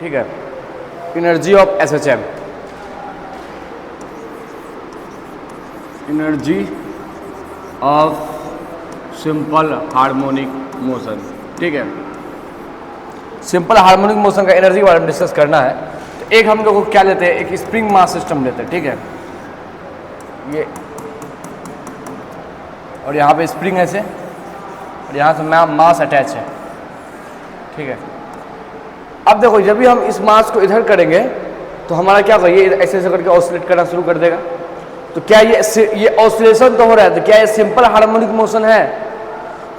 ठीक है, energy of SHM, energy of simple harmonic motion. ठीक है, सिंपल हार्मोनिक मोशन का एनर्जी के बारे में डिस्कस करना है। तो एक हम लोग को क्या लेते हैं, एक स्प्रिंग मास सिस्टम लेते हैं। ठीक है, ये और यहाँ पे स्प्रिंग ऐसे और यहाँ से मास अटैच है। ठीक है, अब देखो जब भी हम इस मास को इधर करेंगे तो हमारा क्या होगा, ये ऐसे ऐसे करके ऑसिलेट करना शुरू कर देगा। तो क्या ये ऑसिलेशन तो हो रहा है, तो क्या ये सिंपल हार्मोनिक मोशन है?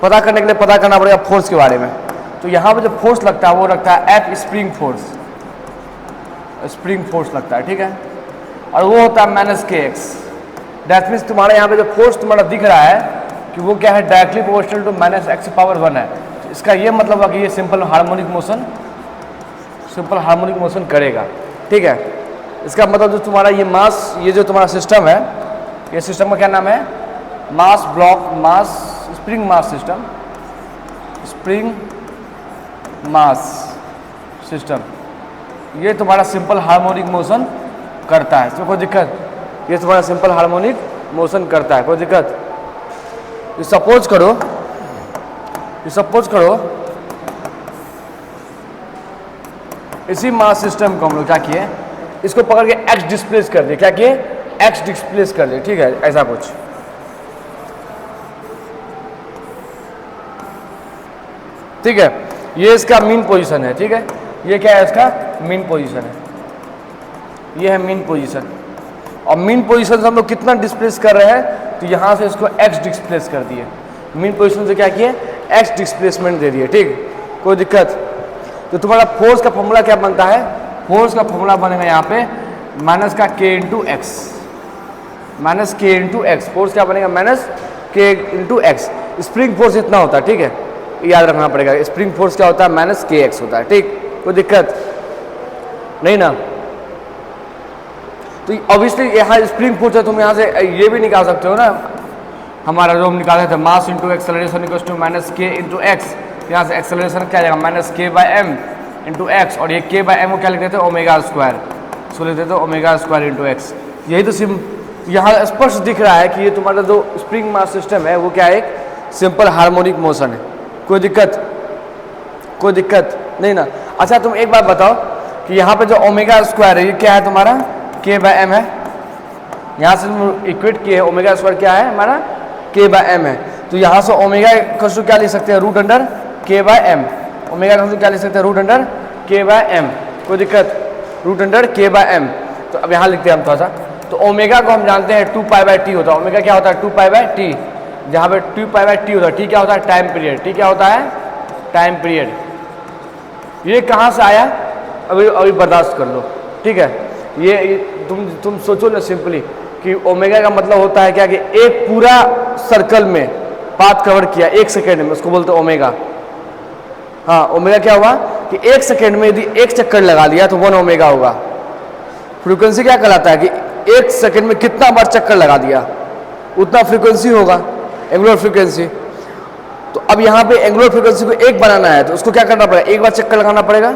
पता करने के लिए पता करना पड़ेगा फोर्स के बारे में। तो यहाँ पे जो फोर्स लगता है वो लगता है F spring force, spring force लगता है। ठीक है, और वो होता है माइनस के एक्स। दैट मीन्स तुम्हारा यहाँ पे जो फोर्स तुम्हारा दिख रहा है कि वो क्या है, directly proportional to minus X power 1 है। तो इसका ये मतलब है कि ये सिंपल हार्मोनिक मोशन करेगा। ठीक है, इसका मतलब जो तुम्हारा ये मास, ये जो तुम्हारा सिस्टम है, ये सिस्टम का क्या नाम है, mass block, mass spring mass system, spring mass system. ये तुम्हारा सिंपल हार्मोनिक मोशन करता है, इसमें कोई दिक्कत? ये तुम्हारा सिंपल हार्मोनिक मोशन करता है, कोई दिक्कत? ये सपोज करो इसी मास सिस्टम को हम लोग क्या किए, इसको पकड़ के एक्स डिस्प्लेस कर दिए। क्या किए? एक्स डिस्प्लेस कर दिए। ठीक है, ऐसा कुछ। ठीक है, ये इसका मीन पोजीशन है। ठीक है, ये क्या है, इसका मीन पोजीशन है, ये है मीन पोजीशन। और मीन पोजीशन से हम लोग कितना डिस्प्लेस कर रहे हैं, तो यहाँ से इसको एक्स डिस्प्लेस कर दिए। मीन पोजीशन से क्या किए, एक्स डिस्प्लेसमेंट दे दिए। ठीक, कोई दिक्कत? तो तुम्हारा फोर्स का फॉर्मूला क्या बनता है, फोर्स का फॉर्मूला बनेगा यहाँ पे माइनस का के into x, minus K into x. Force क्या बनेगा, minus K into x. Spring force इतना होता है। ठीक है, याद रखना पड़ेगा, स्प्रिंग फोर्स क्या होता है, माइनस के एक्स होता है। ठीक, कोई दिक्कत नहीं ना? तो ऑब्वियसली यहाँ स्प्रिंग फोर्स है, तुम यहाँ से ये भी निकाल सकते हो ना, हमारा जो हम निकाले थे mass into acceleration equals to minus K into X. यहाँ से एक्सेलरेशन क्या जाएगा, माइनस के बाय एम इंटू एक्स, और ये के बाय एम को क्या लिख देते हैं, ओमेगा स्क्वायर। सो लिख देते हैं ओमेगा स्क्वायर इंटू एक्स। यही तो यहाँ स्पष्ट दिख रहा है कि ये तुम्हारा जो स्प्रिंग मास सिस्टम है वो क्या है, एक सिंपल हार्मोनिक मोशन है। कोई दिक्कत? कोई दिक्कत नहीं ना? अच्छा, तुम एक बात बताओ कि यहाँ पे जो ओमेगा स्क्वायर है ये क्या है तुम्हारा, के बाय एम है। यहाँ से तुम इक्वेट किए, ओमेगा स्क्वायर क्या है हमारा, के बाय एम है। तो यहाँ से ओमेगा का क्या लिख सकते हैं, रूट अंडर के बाय एम। ओमेगा का क्या लिख सकते हैं, रूट अंडर के बाय एम। कोई दिक्कत? रूट अंडर के बाय एम। तो अब यहाँ लिखते हैं हम थोड़ा सा। तो ओमेगा को हम जानते हैं 2 पाई बाय टी होता है। ओमेगा क्या होता है, 2 पाई बाय टी, जहाँ पे 2 पाई बाय टी होता है। टी क्या होता है, टाइम पीरियड। टी क्या होता है, टाइम पीरियड। ये कहाँ से आया, अभी बर्दाश्त कर लो। ठीक है, ये तुम सोचो ना सिंपली कि ओमेगा का मतलब होता है क्या, कि एक पूरा सर्कल में पाथ कवर किया 1 सेकेंड में, उसको बोलते हैं ओमेगा। हाँ, ओमेगा क्या हुआ कि 1 सेकेंड में यदि 1 चक्कर लगा दिया तो 1 ओमेगा होगा। फ्रीक्वेंसी क्या कहलाता है कि 1 सेकेंड में कितना बार चक्कर लगा दिया उतना फ्रीक्वेंसी होगा, एंगुलर फ्रीक्वेंसी। तो अब यहाँ पे एंगुलर फ्रीक्वेंसी को 1 बनाना है तो उसको क्या करना पड़ेगा, 1 बार चक्कर लगाना पड़ेगा।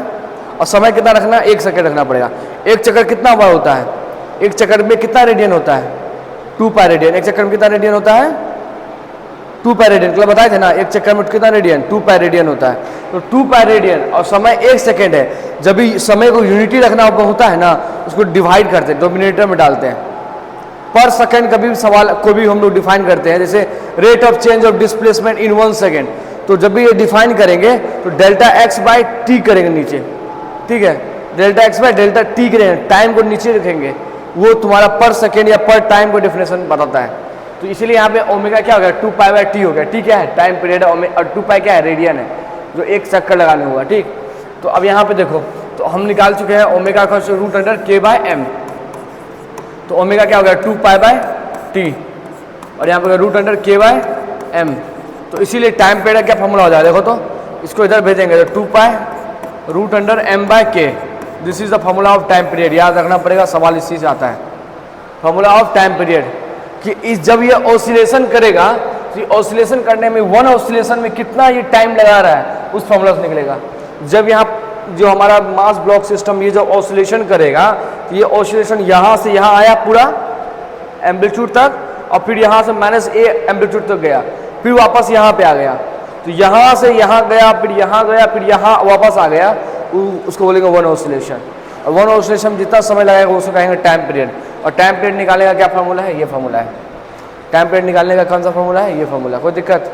और समय कितना रखना है, 1 सेकेंड रखना पड़ेगा। 1 चक्कर कितना बार होता है, 1 चक्कर में कितना रेडियन होता है, 2 पाई रेडियन। 1 चक्कर में कितना रेडियन होता है, 2 पाई रेडियन। मतलब बताए थे ना, 1 चक्कर में कितना रेडियन, 2 पाई रेडियन होता है। तो 2 पाई रेडियन और समय 1 सेकेंड है। जब भी समय को यूनिटी रखना होता है ना, उसको डिवाइड करते हैं, डोमिनेटर में डालते हैं। पर सेकेंड कभी भी सवाल को भी हम लोग डिफाइन करते हैं, जैसे rate of change of displacement in 1 second. तो जब भी ये डिफाइन करेंगे तो डेल्टा एक्स बाय टी करेंगे नीचे। ठीक है, delta x by delta T करेंगे, टाइम को नीचे रखेंगे। वो तुम्हारा पर सेकेंड या पर टाइम को डेफिनेशन बताता है। तो इसीलिए यहाँ पे ओमेगा क्या हो गया, 2 पाई बाय टी हो गया। टी क्या है, टाइम पीरियड है, और 2 पाई क्या है, रेडियन है, जो 1 चक्कर लगाने हुआ। ठीक, तो अब यहाँ पे देखो, तो हम निकाल चुके हैं ओमेगा का रूट अंडर के बाय एम। तो ओमेगा क्या हो गया, 2 पाई बाय टी, और यहाँ पे रूट अंडर के बाय एम। तो इसीलिए टाइम पीरियड क्या फॉर्मूला हो जाएगा, देखो तो इसको इधर भेजेंगे तो 2 pi root under M by K. This is the formula of time period. याद रखना पड़ेगा, सवाल इसी से आता है, फॉर्मूला ऑफ टाइम पीरियड। कि जब ये ऑसिलेशन करेगा, तो ऑसिलेशन करने में 1 ऑसिलेशन में कितना ये टाइम लगा रहा है, उस फॉर्मूला से निकलेगा। जब यहाँ जो हमारा मास ब्लॉक सिस्टम ये जो ऑसिलेशन करेगा, तो ये ऑसिलेशन यहाँ से यहाँ आया पूरा एम्पलीट्यूड तक, और फिर यहाँ से माइनस ए एम्पलीट्यूड तक गया, फिर वापस यहाँ पे आ गया, तो यहाँ से यहाँ गया, फिर यहाँ गया, फिर यहाँ वापस आ गया, उसको बोलेंगे वन ऑसिलेशन। और वन ऑसिलेशन जितना समय लगेगा उसको कहेंगे टाइम पीरियड। और टाइम पीरियड निकालने का क्या फॉर्मूला है? ये फॉर्मूला है। टाइम पीरियड निकालने का कौन सा फॉर्मूला है? ये फॉर्मूला। कोई दिक्कत?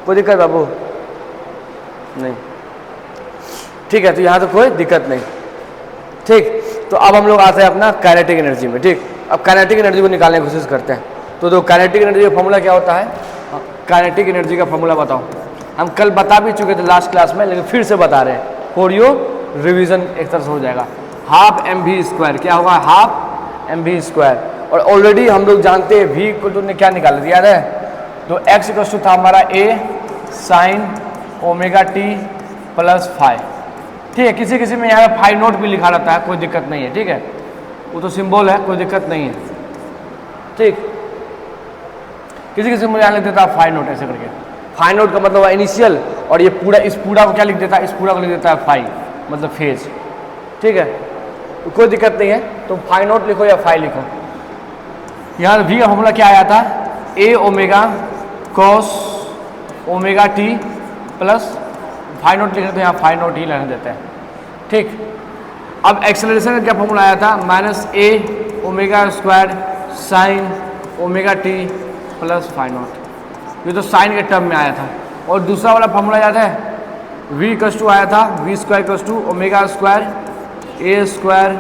कोई दिक्कत बाबू? नहीं, ठीक है, तो यहाँ तो कोई दिक्कत नहीं। ठीक, तो अब हम लोग आते हैं अपना काइनेटिक एनर्जी में। ठीक, अब काइनेटिक एनर्जी को निकालने की कोशिश करते हैं। तो काइनेटिक एनर्जी का फॉर्मूला क्या होता है? काइनेटिक एनर्जी का फॉर्मूला बताओ। हम कल बता भी चुके थे लास्ट क्लास में, लेकिन फिर से बता रहे हैं, फॉर योर रिवीजन एक तरह से हो जाएगा। हाफ एम वी स्क्वायर क्या होगा? Half M V square. और ऑलरेडी हम लोग जानते हैं वी को तुमने क्या निकाला था, याद है? तो एक्स इक्वल टू था हमारा A sine omega T plus five. ठीक है, किसी किसी में यहाँ पे फाइव नोट भी लिखा रहता है, कोई दिक्कत नहीं है। ठीक है, वो तो सिंबल है, कोई दिक्कत नहीं है। ठीक, किसी किसी में यहाँ लिख देता है फाइव नोट ऐसे करके। फाइव नोट का मतलब है इनिशियल, और ये पूरा इस पूरा को क्या लिख देता है? इस पूरा को लिख देता है फाइव, मतलब फेज। ठीक है, तो कोई दिक्कत नहीं है, तुम फाइव नोट लिखो या फाइव लिखो। यहाँ वी का फॉर्मूला क्या आया था? A omega cos omega T plus five note लिख रहे, तो यहाँ फाइव नोट ही लेने देते हैं। ठीक, अब एक्सेलरेशन का क्या फॉर्मूला आया था? Minus A omega square sine omega T plus five note. ये तो साइन के टर्म में आया था। और दूसरा वाला फॉर्मूला याद है? वी इक्वल टू आया था v square equal to omega square A square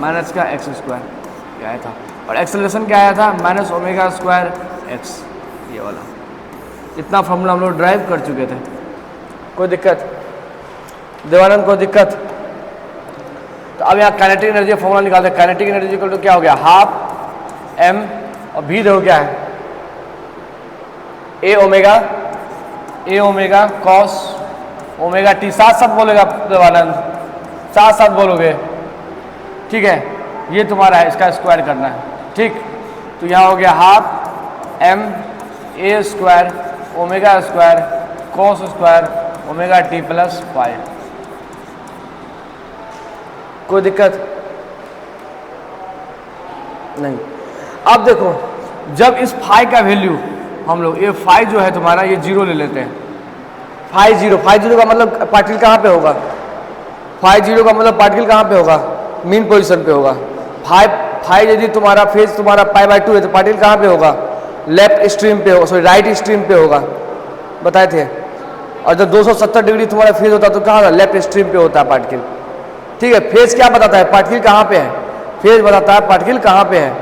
minus का एक्स स्क्वायर, ये आया था। और एक्सेलरेशन क्या आया था? माइनस ओमेगा स्क्वायर एक्स, ये वाला। इतना फॉर्मूला हम लोग ड्राइव कर चुके थे। कोई दिक्कत? देवानंद कोई दिक्कत? तो अब यहाँ काइनेटिक एनर्जी का फॉर्मूला निकालते हैं। काइनेटिक एनर्जी इक्वल टू क्या हो गया? हाफ एम, और भी देखो क्या है? ए ओमेगा कॉस ओमेगा टी। साथ साथ बोलेगा देवानंद, साथ साथ बोलोगे। ठीक है, ये तुम्हारा है, इसका स्क्वायर करना है। ठीक, तो यहाँ हो गया half m a square omega square cos square omega T plus five. कोई दिक्कत नहीं? अब देखो, जब इस फाइव का वैल्यू हम लोग, ये फाइव जो है तुम्हारा, ये जीरो ले लेते हैं। फाइव जीरो का मतलब पार्टिकल कहाँ पे होगा? फाइव जीरो का मतलब पार्टिकल कहाँ पे होगा? मीन पोजीशन पे होगा। फाइव यदि तुम्हारा फेज तुम्हारा पाई बाय टू है, तो पार्टिकल कहाँ पे होगा? लेफ्ट स्ट्रीम पे होगा, सॉरी राइट स्ट्रीम पे होगा, बताए थे। और जब 270 डिग्री तुम्हारा फेज होता है तो कहाँ? लेफ्ट स्ट्रीम पे होता है पार्टिकल। ठीक है, फेज क्या बताता है? पार्टिकल कहाँ पे है? फेज बताता है पार्टिकल कहाँ पे है।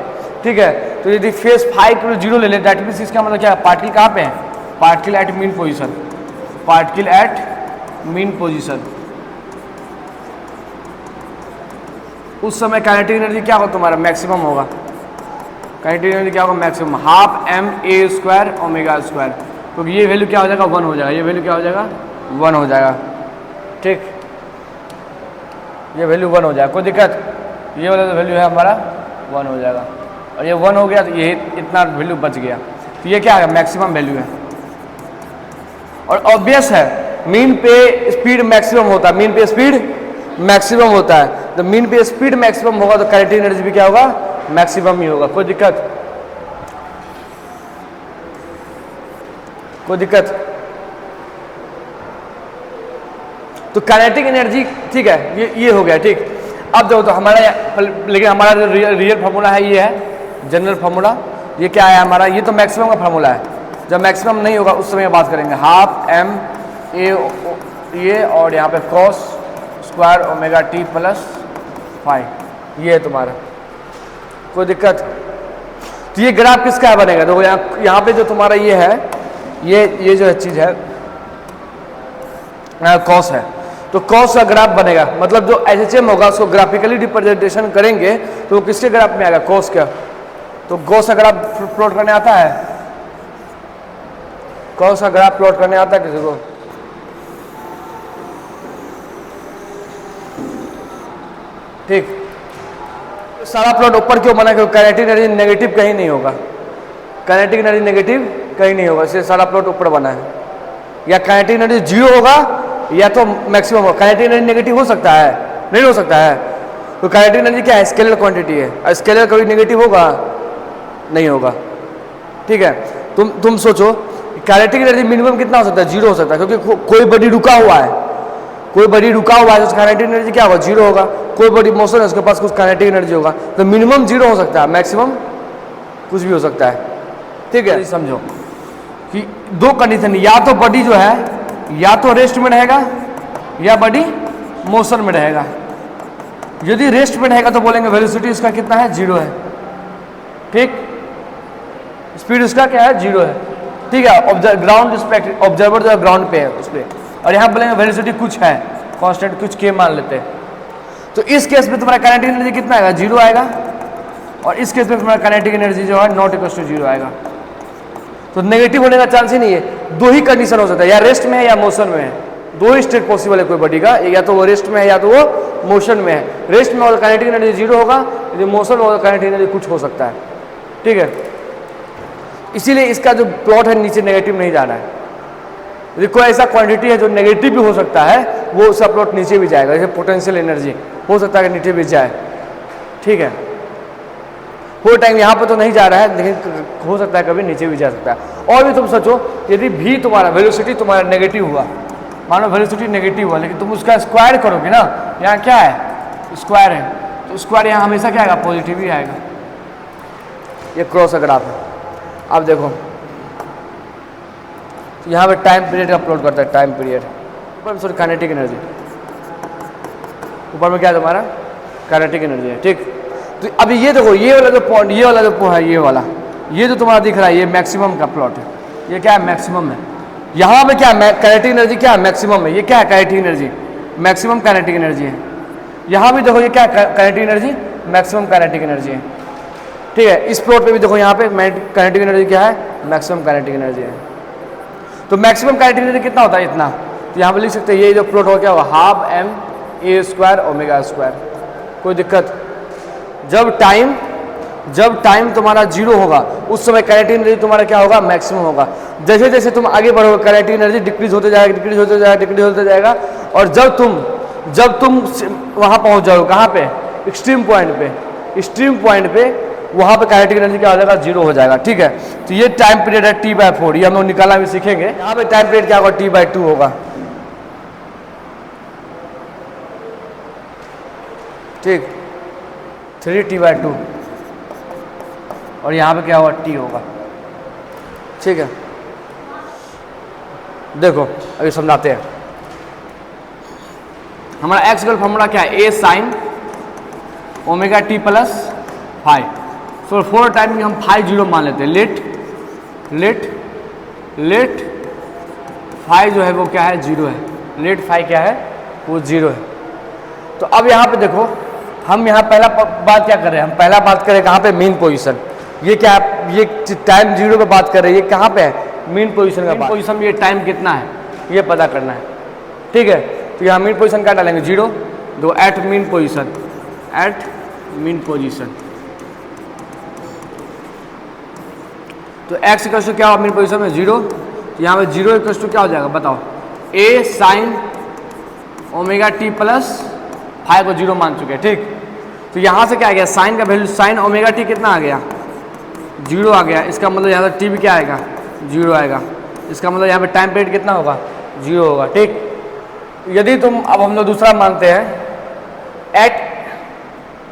ठीक है, तो यदि फेज 5 जीरो ले लें, दैट मीन्स इसका मतलब क्या है? पार्टिकल कहाँ पे है? Particle at mean position, particle at mean position. उस समय काइनेटिक एनर्जी क्या होगा तुम्हारा? मैक्सिमम होगा। काइनेटिक एनर्जी क्या होगा? Maximum half m a square omega square, क्योंकि ये वैल्यू क्या हो जाएगा? 1 हो जाएगा। ये वैल्यू क्या हो जाएगा? 1 हो जाएगा। ठीक, ये वैल्यू 1 हो जाएगा। कोई दिक्कत? ये वाला वैल्यू है हमारा 1 हो जाएगा, और ये 1 हो गया तो ये इतना वैल्यू बच गया। तो ये क्या है? मैक्सिमम वैल्यू है। और ऑब्वियस है, मीन पे स्पीड मैक्सिमम होता है, मीन पे स्पीड मैक्सिमम होता है। तो मीन पे स्पीड मैक्सिमम होगा तो काइनेटिक एनर्जी भी क्या होगा? मैक्सिमम ही होगा। कोई दिक्कत? कोई दिक्कत? तो काइनेटिक एनर्जी, ठीक है, ये हो गया। ठीक, अब देखो तो हमारा, लेकिन हमारा जो रियल फार्मूला है ये है जनरल फार्मूला। ये क्या है हमारा? ये तो मैक्सिमम का फार्मूला है। जब मैक्सिमम नहीं होगा उस समय बात करेंगे। हाफ एम ए ये, और यहाँ पे cos square omega T plus five, ये है तुम्हारा। कोई दिक्कत? तो ये ग्राफ किसका बनेगा? देखो यहाँ पे जो तुम्हारा ये है, ये जो चीज़ है कॉस है, तो कॉस का ग्राफ बनेगा। मतलब जो एचएचएम होगा उसको ग्राफिकली रिप्रेजेंटेशन करेंगे तो वो किसके ग्राफ में आएगा? कॉस का। तो कॉस का ग्राफ प्लॉट करने आता है? कॉस का ग्राफ प्लॉट करने आता है किसी को? ठीक, सारा प्लॉट ऊपर क्यों बना? क्योंकि काइनेटिक एनर्जी नेगेटिव कहीं नहीं होगा। काइनेटिक एनर्जी नेगेटिव कहीं नहीं होगा, इसलिए सारा प्लॉट ऊपर बना है। या काइनेटिक एनर्जी जीरो होगा या तो मैक्सिमम होगा। काइनेटिक एनर्जी नेगेटिव हो सकता है? नहीं हो सकता है। तो काइनेटिक एनर्जी क्या है? स्केलर क्वांटिटी है, और स्केलर कभी नेगेटिव होगा? नहीं होगा। ठीक है, तुम सोचो काइनेटिक एनर्जी मिनिमम कितना हो सकता है? जीरो हो सकता है, क्योंकि कोई बॉडी रुका हुआ है, कोई बॉडी रुका हुआ है तो काइनेटिक एनर्जी क्या होगा? जीरो होगा। कोई बॉडी मोशन है उसके पास कुछ काइनेटिक एनर्जी होगा, तो मिनिमम जीरो हो सकता है, मैक्सिमम कुछ भी हो सकता है। ठीक है, समझो कि दो कंडीशन, या तो बॉडी जो है या तो रेस्ट में रहेगा या बॉडी मोशन में रहेगा। यदि रेस्ट में रहेगा तो बोलेंगे वेलोसिटी उसका कितना है? जीरो है। ठीक, स्पीड उसका क्या है? जीरो है। ठीक है, ग्राउंड ऑब्जर्वर जो है ग्राउंड पे है उस पर, और यहाँ बोलेंगे वेलोसिटी कुछ है कांस्टेंट, कुछ के मान लेते हैं। तो इस केस में तुम्हारा काइनेटिक एनर्जी कितना आएगा? जीरो आएगा। और इस केस में तुम्हारा काइनेटिक एनर्जी जो है नॉट इक्वल टू जीरो आएगा। तो नेगेटिव होने का चांस ही नहीं है। दो ही कंडीशन हो सकता है, या रेस्ट में है या मोशन में है। दो ही स्टेट पॉसिबल है कोई बॉडी का, या तो वो रेस्ट में है या तो वो मोशन में है। रेस्ट में होगा काइनेटिक एनर्जी जीरो होगा, यदि मोशन में होगा काइनेटिक एनर्जी कुछ हो सकता है। ठीक है, इसीलिए इसका जो प्लॉट है नीचे नेगेटिव नहीं जाना है। यदि कोई ऐसा क्वांटिटी है जो नेगेटिव भी हो सकता है, वो उसका प्लॉट नीचे भी जाएगा। जैसे पोटेंशियल एनर्जी हो सकता है कि नीचे भी जाए। ठीक है, वो टाइम यहाँ पर तो नहीं जा रहा है, लेकिन हो सकता है कभी नीचे भी जा सकता है। और भी तुम सोचो, यदि भी तुम्हारा वेलोसिटी तुम्हारा नेगेटिव हुआ, मानो वेलोसिटी नेगेटिव हुआ, लेकिन तुम उसका स्क्वायर करोगे ना, यहाँ क्या है? स्क्वायर है, तो स्क्वायर यहाँ हमेशा क्या आएगा? पॉजिटिव ही आएगा। ये क्रॉस अगर आप है, आप देखो तो यहाँ पे टाइम पीरियड का प्लॉट करता है, टाइम पीरियड ऊपर में, सॉरी काइनेटिक एनर्जी ऊपर में क्या है तुम्हारा? काइनेटिक एनर्जी है। ठीक, तो अभी ये देखो, ये वाला जो पॉइंट, ये वाला जो है, ये वाला, ये जो तुम्हारा दिख रहा है, ये मैक्सिमम का प्लॉट है। ये क्या है? मैक्सिमम है। यहाँ पे क्या है? काइनेटिक एनर्जी क्या है? मैक्सिमम है। ये क्या है? Kinetic energy, maximum kinetic energy है। यहाँ भी देखो, ये क्या है? Kinetic energy, maximum kinetic energy है। ठीक है, इस प्लॉट पे भी देखो, यहाँ पे काइनेटिक एनर्जी क्या है? मैक्सिमम काइनेटिक एनर्जी है। तो मैक्सिमम काइनेटिक एनर्जी कितना होता है? इतना। तो यहाँ पे लिख सकते हैं, ये जो प्लॉट हो क्या हुआ? Half m a square omega square. कोई दिक्कत? जब टाइम तुम्हारा जीरो होगा उस समय काइनेटिक एनर्जी तुम्हारा क्या होगा? मैक्सिमम होगा। जैसे जैसे तुम आगे बढ़ोगे काइनेटिक एनर्जी डिक्रीज होते जाएगा, डिक्रीज होते जाएगा, डिक्रीज होते जाएगा, और जब तुम वहाँ पहुँच जाओगे, कहाँ पे? एक्सट्रीम पॉइंट पे वहाँ पे काइनेटिक एनर्जी क्या हो जाएगा? जीरो हो जाएगा। ठीक है, तो ये टाइम पीरियड है T/4, ये हम लोग निकालना भी सीखेंगे। यहाँ पे टाइम पीरियड क्या होगा? T/2 होगा। ठीक, 3T/2, और यहाँ पे क्या होगा? T होगा। ठीक है, देखो अभी समझाते हैं। हमारा एक्स का फॉर्मूला क्या है? A sin omega T plus five. So four time में हम फाइव जीरो मान लेते हैं। लेट फाइव जो है वो क्या है? जीरो है। लेट फाइव क्या है? वो जीरो है। तो अब यहाँ पे देखो, हम यहाँ पहला बात क्या कर रहे हैं? हम पहला बात करें कहाँ पे? Mean position. ये क्या है? ये टाइम जीरो पे बात कर रहे हैं। ये कहाँ पे है? मीन पोजीशन का बात। पोजीशन में ये टाइम कितना है ये पता करना है। ठीक है, तो यहाँ मीन पोजीशन क्या डालेंगे? जीरो। दो एट मीन पोजीशन, तो एक्स इक्वल टू क्या होगा मीन पोजीशन में? जीरो। तो यहाँ पे जीरो इक्वल टू क्या हो जाएगा? बताओ। A sine omega T plus five को जीरो मान चुके हैं। ठीक, तो यहाँ से क्या आ गया? साइन का वैल्यू, साइन ओमेगा टी कितना आ गया? जीरो आ गया। इसका मतलब यहाँ पर टी भी क्या आएगा? जीरो आएगा। इसका मतलब यहाँ पे टाइम पीरियड कितना होगा? जीरो होगा। ठीक, यदि तुम, अब हम लोग दूसरा मानते हैं एट,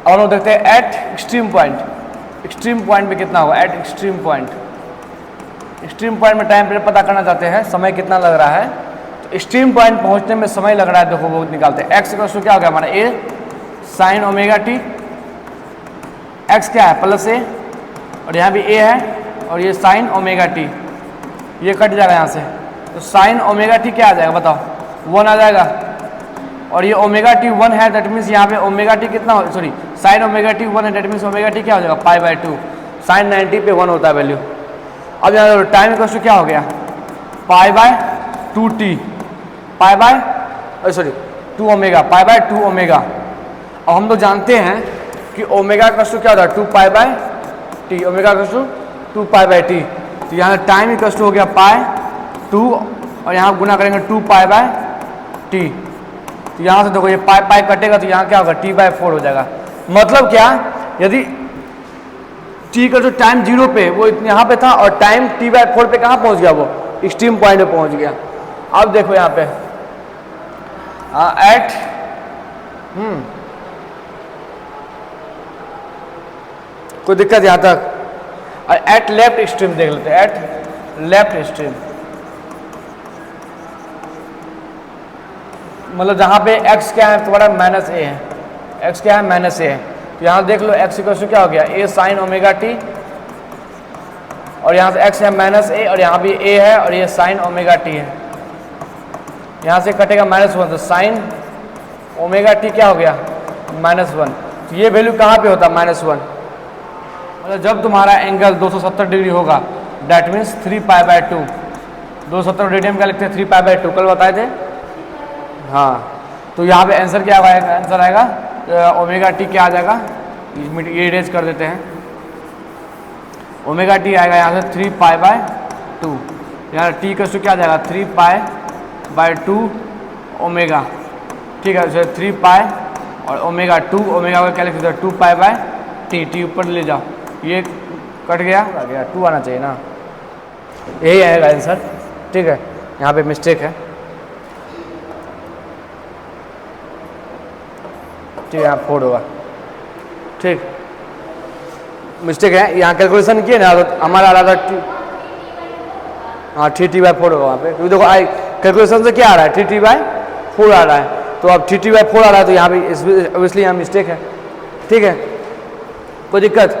अब हम लोग देखते हैं एट एक्सट्रीम पॉइंट में कितना होगा? एट एक्सट्रीम पॉइंट में टाइम पीरियड पता करना चाहते हैं, समय कितना लग रहा है। तो एक्सट्रीम पॉइंट पहुंचने में समय लग रहा है, देखो वो निकालते हैं। एक्स इक्वल टू क्या हो गया हमारा? A sine omega T, x क्या है? प्लस ए, और यहाँ भी ए है, और ये साइन ओमेगा टी, ये कट जाएगा यहाँ से। तो साइन ओमेगा टी क्या आ जाएगा? बताओ, 1 आ जाएगा। और ये ओमेगा टी 1 है, दैट मीन्स यहाँ पे ओमेगा टी कितना हो, सॉरी साइन ओमेगा टी 1 है, दैट मीन्स ओमेगा टी क्या हो जाएगा? पाई/2। साइन 90 पे 1 होता है वैल्यू। अब यहाँ टाइम इक्वल टू क्या हो गया? पाई/2t, टू ओमेगा, पाई/2 ओमेगा। अब हम लोग जानते हैं कि ओमेगा इक्वल टू क्या होता है? 2 ओमेगा इक्वल टू 2 पाई/t। तो यहाँ टाइम इक्वल टू हो गया पाई 2 और यहाँ गुना करेंगे 2 पाई बाय टी। तो यहाँ से देखो ये पाई पाई कटेगा तो यहाँ क्या होगा टी बाय 4 हो जाएगा। मतलब क्या, यदि टी का जो टाइम 0 पे वो यहाँ पे था और टाइम टी बाय 4 पे कहाँ पहुँच गया, वो एक्सट्रीम पॉइंट पे पहुँच गया। अब देखो यहाँ पे एट कोई दिक्कत यहाँ तक, एट लेफ्ट एक्सट्रीम देख लेते हैं, एट लेफ्ट एक्सट्रीम मतलब जहाँ पे x क्या है तुम्हारा माइनस ए है, x क्या है माइनस ए है। तो यहाँ देख लो x इक्वल टू क्या हो गया a साइन ओमेगा टी, और यहाँ से x है माइनस ए और यहाँ भी a है और ये साइन ओमेगा टी है। यहाँ से कटेगा -1 तो साइन ओमेगा टी क्या हो गया -1। तो ये वैल्यू कहाँ पे होता है -1, मतलब जब तुम्हारा एंगल 270 डिग्री होगा that means 3 pi by 2। 270 degree में क्या लिखते हैं 3 पाई बाय 2, कल बताए थे। हाँ तो यहाँ पे आंसर क्या आएगा, आंसर आएगा ओमेगा टी क्या आ जाएगा, ये इरेज कर देते हैं, ओमेगा टी आएगा यहाँ से 3 पाई बाय 2, यहाँ टी का क्या आ जाएगा 3 पाई बाय 2 ओमेगा, ठीक है 3 पाई और ओमेगा 2, ओमेगा का क्या लिख सकते हैं 2 पाई बाय टी, टी ऊपर ले जाओ, ये कट गया, आ गया 2 आना चाहिए ना, यही आएगा आंसर। ठीक है यहाँ पे मिस्टेक है, ठीक है यहाँ 4 होगा, ठीक मिस्टेक है, यहाँ कैलकुलेशन किए ना तो हमारा आ रहा था हाँ 3t/4 होगा वहाँ पे, क्योंकि देखो आई कैलकुलेशन से क्या आ रहा है 3t/4 आ रहा है, तो अब 3t/4 आ रहा है तो यहाँ पे ऑब्वियसली यहाँ मिस्टेक है। ठीक है कोई दिक्कत,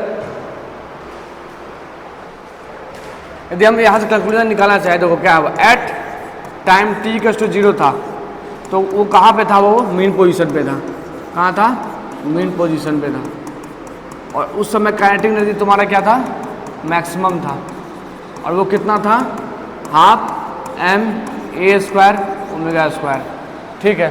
यदि हम यहाँ से कैलकुलेशन निकालना चाहे देखो क्या होगा, एट टाइम t = 0 था तो वो कहाँ पे था, वो मेन पोजीशन पे था, कहाँ था मेन पोजीशन पे था, और उस समय काइनेटिक एनर्जी तुम्हारा क्या था मैक्सिमम था, और वो कितना था 12m² ओमेगा²। ठीक है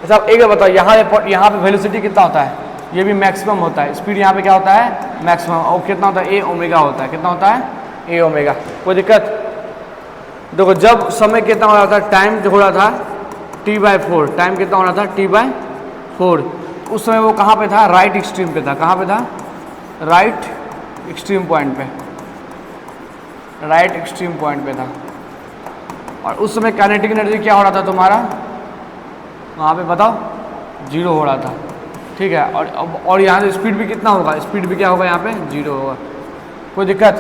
अच्छा अब एक बताओ यहाँ पे वेलोसिटी कितना होता है, ये भी मैक्सिमम होता है, स्पीड यहाँ पे क्या होता है मैक्सिमम, और कितना होता है a ओमेगा होता है, कितना होता है a ओमेगा। कोई दिक्कत, देखो जब समय कितना हो रहा था, टाइम हो रहा था t/4, टाइम कितना हो रहा था t/4, उस समय वो कहाँ पे था राइट एक्सट्रीम पे था, कहाँ पे था राइट एक्सट्रीम पॉइंट पे, राइट एक्सट्रीम पॉइंट पे था, और उस समय काइनेटिक एनर्जी क्या हो रहा था तुम्हारा वहाँ पे बताओ 0 हो रहा था। ठीक है और यहाँ से स्पीड भी कितना होगा, स्पीड भी क्या होगा यहाँ पे 0 होगा। कोई दिक्कत,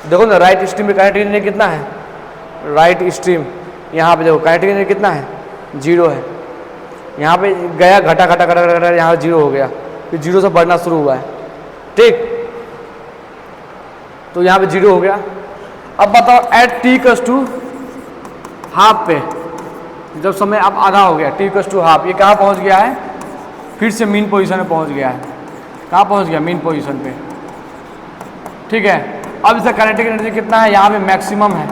देखो ना राइट एक्सट्रीम में काइनेटिक एनर्जी कितना है, राइट एक्सट्रीम यहाँ पे देखो काइनेटिक एनर्जी कितना है 0 है, यहाँ पे गया घटा घटा घटा घटा यहाँ 0 हो गया, फिर 0 से बढ़ना शुरू हुआ है। ठीक तो यहाँ पे 0 हो गया। अब बताओ एट t = हाफ पे, जब समय अब आधा हो गया t = हाफ, ये कहाँ पहुँच गया है फिर से मीन पोजीशन में पहुँच गया है, कहाँ पहुँच गया मीन पोजीशन पे। ठीक है अब इसका काइनेटिक एनर्जी कितना है, यहाँ पे मैक्सिमम है,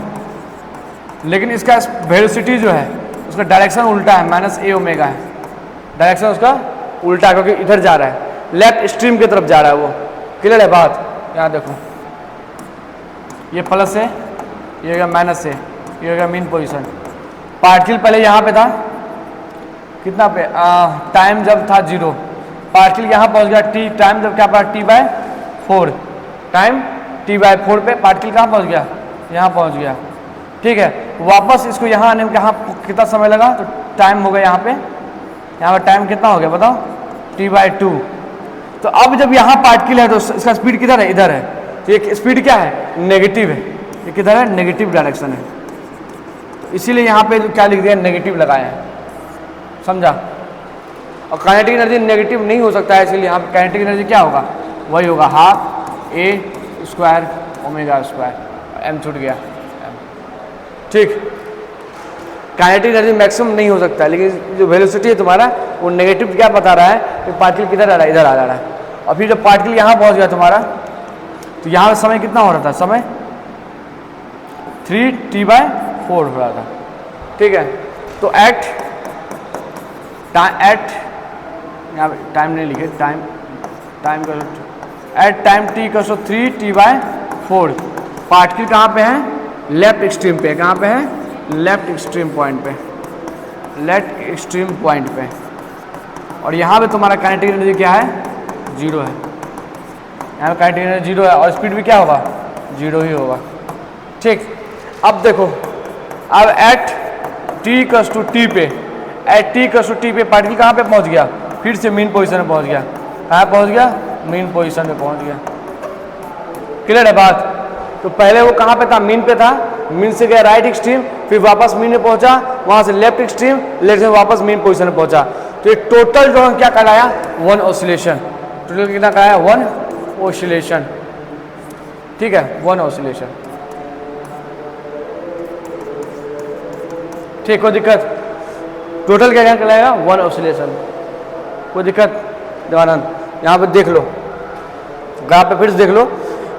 लेकिन इसका वेलोसिटी जो है उसका डायरेक्शन उल्टा है, -a ओमेगा है, डायरेक्शन उसका उल्टा है क्योंकि इधर जा रहा है, लेफ्ट स्ट्रीम की तरफ जा रहा है वो। क्लियर है बात, यहाँ देखो ये प्लस है, ये होगा माइनस है, ये होगा मीन पोजीशन। पार्टिकल पहले यहाँ पे था कितना पे टाइम जब था 0, पार्टिकल यहाँ पहुँच गया t, टाइम जब क्या पड़ा t/4, टाइम t/4 पे पार्टिकल कहाँ पहुँच गया यहाँ पहुँच गया। ठीक है वापस इसको यहाँ आने में यहाँ कितना समय लगा, तो टाइम हो गया यहाँ पे टाइम कितना हो गया बताओ t/2। तो अब जब यहाँ पार्टिकल है तो इसका स्पीड किधर है, इधर है, तो ये स्पीड क्या है नेगेटिव है, ये किधर है नेगेटिव डायरेक्शन है, इसीलिए यहाँ पे क्या लिख दिया नेगेटिव लगाया है, समझा। और काइनेटिक एनर्जी नेगेटिव नहीं हो सकता है, इसलिए यहाँ पे काइनेटिक एनर्जी क्या होगा वही होगा 12a² ओमेगा², m छूट गया। ठीक काइनेटिक एनर्जी मैक्सिमम नहीं हो सकता, लेकिन जो वेलोसिटी है तुम्हारा वो नेगेटिव क्या बता रहा है कि पार्टिकल किधर आ रहा है, इधर आ रहा है। और फिर जब पार्टिकल यहाँ पहुँच गया तुम्हारा तो यहाँ समय कितना हो रहा था, समय 3t/4 हो रहा था। ठीक है तो एट यहाँ टाइम नहीं लिखे, time at time t = 3t/4 particle कहाँ पे है लेफ्ट एक्सट्रीम पे, कहाँ पे है लेफ्ट एक्सट्रीम पॉइंट पे, लेफ्ट एक्सट्रीम पॉइंट पे। और यहाँ पे तुम्हारा काइनेटिक एनर्जी क्या है, 0 है। यहाँ पे काइनेटिक एनर्जी 0 है और स्पीड भी क्या होगा, 0 ही होगा। ठीक, अब देखो, अब एट टी कस टू टी पे, एट टी कस टू टी पे पार्टिकल कहाँ पे पहुँच गया, फिर से मेन पोजीशन में पहुँच गया। कहाँ पहुँच गया, मेन पोजीशन में पहुँच गया। क्लियर है बात। तो पहले वो कहाँ पे था, मीन पे था, मीन से गया राइट एक्सट्रीम, फिर वापस मीन में पहुंचा, वहां से लेफ्ट एक्सट्रीम, लेफ्ट से वापस मीन पोजीशन में पहुंचा। तो ये टोटल जो क्या कहलाया, 1 ऑसिलेशन। टोटल कितना कहलाया, 1 ऑसिलेशन। ठीक है, 1 ऑसिलेशन। ठीक, कोई दिक्कत, टोटल क्या कहलाएगा, 1 ऑसिलेशन। कोई दिक्कत देवानंद, यहाँ पे देख लो, ग्राफ पे फिर से देख लो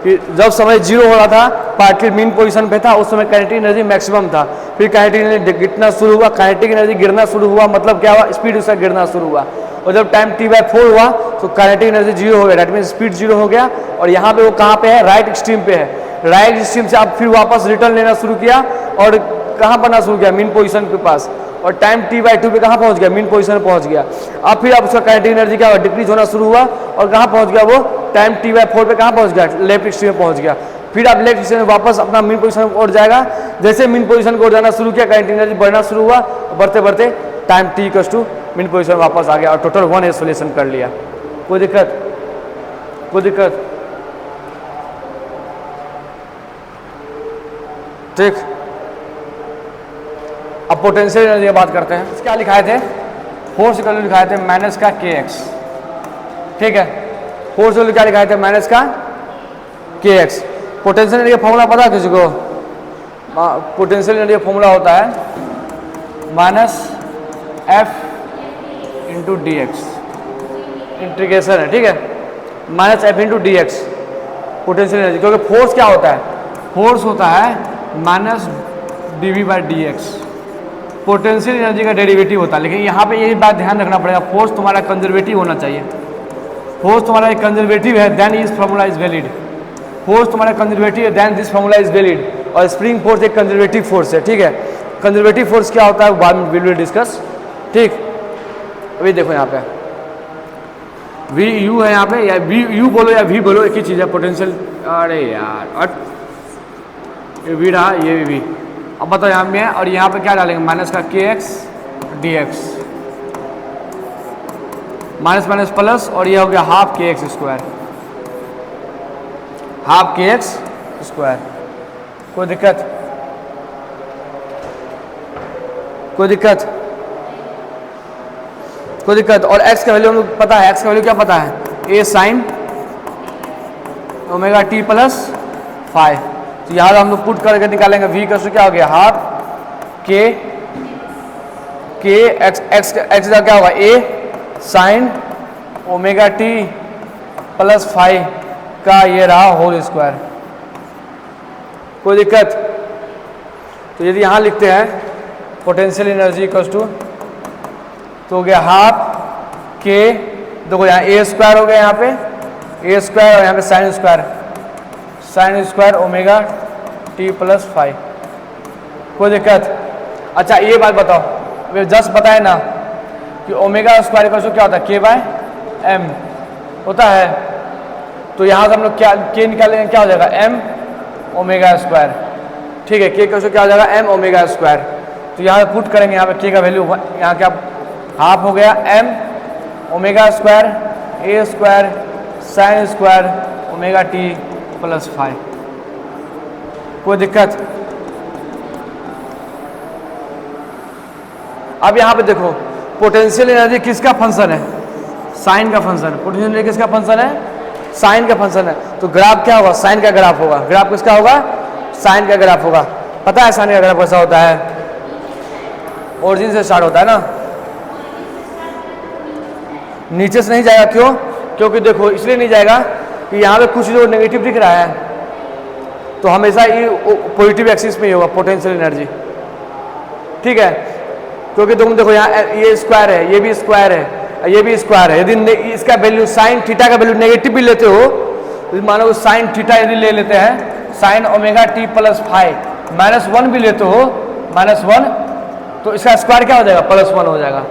कि जब समय 0 हो रहा था, पार्टिकल मीन पोजीशन पे था, उस समय काइनेटिक एनर्जी मैक्सिमम था। फिर काइनेटिक एनर्जी गिरना शुरू हुआ, काइनेटिक एनर्जी गिरना शुरू हुआ, मतलब क्या हुआ, स्पीड उसका गिरना शुरू हुआ। और जब टाइम t/4 हुआ तो काइनेटिक एनर्जी 0 हो गया, दैट मीन स्पीड 0 हो गया। और यहाँ पे वो कहाँ पे है, राइट एक्सट्रीम पे है। राइट एक्सट्रीम से अब फिर वापस रिटर्न लेना शुरू किया और कहाँ बनना शुरू किया, मीन पोजीशन के पास। और टाइम t/2 पे कहाँ पहुँच गया, मीन पोजीशन में पहुँच गया। अब फिर अब उसका काइनेटिक एनर्जी क्या हुआ, डिक्रीज होना शुरू हुआ और कहाँ पहुँच गया वो, टाइम t/4 पे कहाँ पहुँच गया, लेफ्ट एक्सट्रीम में पहुँच गया। फिर अब लेफ्ट एक्सट्रीम में वापस अपना मीन पोजीशन में उठ जाएगा। जैसे मीन पोजीशन को उड़ जाना शुरू किया, काइनेटिक एनर्जी बढ़ना शुरू हुआ, बढ़ते बढ़ते time t equals to mean position में वापस आ गया और टोटल 1 ऑसिलेशन कर लिया। कोई दिक्कत, कोई दिक्कत। ठीक, अब पोटेंशियल एनर्जी की बात करते हैं। क्या लिखाए थे, फोर्स इक्वल लिखाए थे माइनस का kx। ठीक है, फोर्स इक्वल क्या लिखाए थे, माइनस का kx। पोटेंशियल एनर्जी का फॉर्मूला पता है किसी को, पोटेंशियल एनर्जी का फॉर्मूला होता है minus f into D x, integration है। ठीक है, minus f into D x potential energy, क्योंकि फोर्स क्या होता है, फोर्स होता है minus dv by D x. Potential energy का डेरिवेटिव होता है, लेकिन यहाँ पे यही बात ध्यान रखना पड़ेगा, फोर्स तुम्हारा कंजर्वेटिव होना चाहिए। फोर्स तुम्हारा एक कंजर्वेटिव है, देन इस फॉर्मूला इज वैलिड। फोर्स तुम्हारा कंजर्वेटिव है, then this formula is valid. और स्प्रिंग फोर्स एक कंजर्वेटिव फोर्स है। ठीक है, कंजर्वेटिव फोर्स क्या होता है बाद में विल डिस्कस। ठीक, अभी देखो यहाँ पे वी यू है, यहाँ पे या वी यू बोलो या वी बोलो, एक ही चीज़ है पोटेंशियल। अरे यार, ये वी रहा, ये भी वी। अब बताओ यहाँ में है, और यहाँ पे क्या डालेंगे, माइनस का के x D x, minus minus plus, और ये हो गया half k x square, half k x square. कोई दिक्कत, कोई दिक्कत, कोई दिक्कत। और x का वैल्यू हमें पता है, x का वैल्यू क्या पता है, a sine omega t plus 5। तो यहाँ हम लोग पुट करके निकालेंगे, v का क्या हो गया, हाफ के x का क्या होगा, a sine omega t plus 5 का ये रहा होल स्क्वायर। कोई दिक्कत। तो यदि यहाँ लिखते हैं पोटेंशियल एनर्जी इक्वल्स टू, तो हो गया हाफ के, देखो यहाँ ए स्क्वायर हो गया, यहाँ पे ए स्क्वायर और यहाँ पे sine square, sine square omega T plus 5। कोई दिक्कत। अच्छा ये बात बताओ, वे जस्ट बताए ना कि ओमेगा स्क्वायर इक्वल्स टू क्या होता है, के बाय एम होता है। तो यहाँ से हम लोग क्या के निकालेंगे, क्या हो जाएगा, एम ओमेगा स्क्वायर। ठीक है, के इक्वल्स टू क्या हो जाएगा, एम ओमेगा स्क्वायर। तो यहाँ पे पुट करेंगे, यहाँ पे के का वैल्यू यहाँ क्या हाफ हो गया, एम ओमेगा स्क्वायर ए square sine square omega T plus 5। कोई दिक्कत। अब यहाँ पे देखो पोटेंशियल एनर्जी किसका फंक्शन है, साइन का फंक्शन। पोटेंशियल एनर्जी किसका फंक्शन है, साइन का फंक्शन है। तो ग्राफ क्या होगा, साइन का ग्राफ होगा। ग्राफ किसका होगा, साइन का ग्राफ होगा। पता है साइन का ग्राफ कैसा होता है, ओरिजिन से स्टार्ट होता है ना, नीचे से नहीं जाएगा। क्यों, क्योंकि देखो इसलिए नहीं जाएगा कि यहाँ पे कुछ जो नेगेटिव दिख रहा है, तो हमेशा ये पॉजिटिव एक्सिस में ही होगा पोटेंशियल एनर्जी। ठीक है, क्योंकि तुम देखो यहाँ ये स्क्वायर है, ये भी स्क्वायर है, ये भी स्क्वायर है। यदि इसका वैल्यू साइन थीटा का वैल्यू नेगेटिव भी लेते हो, तो मानो साइन थीटा यदि ले लेते हैं, साइन ओमेगा टी प्लस 5 -1 भी लेते हो, -1, तो इसका स्क्वायर क्या हो जाएगा, +1 हो जाएगा।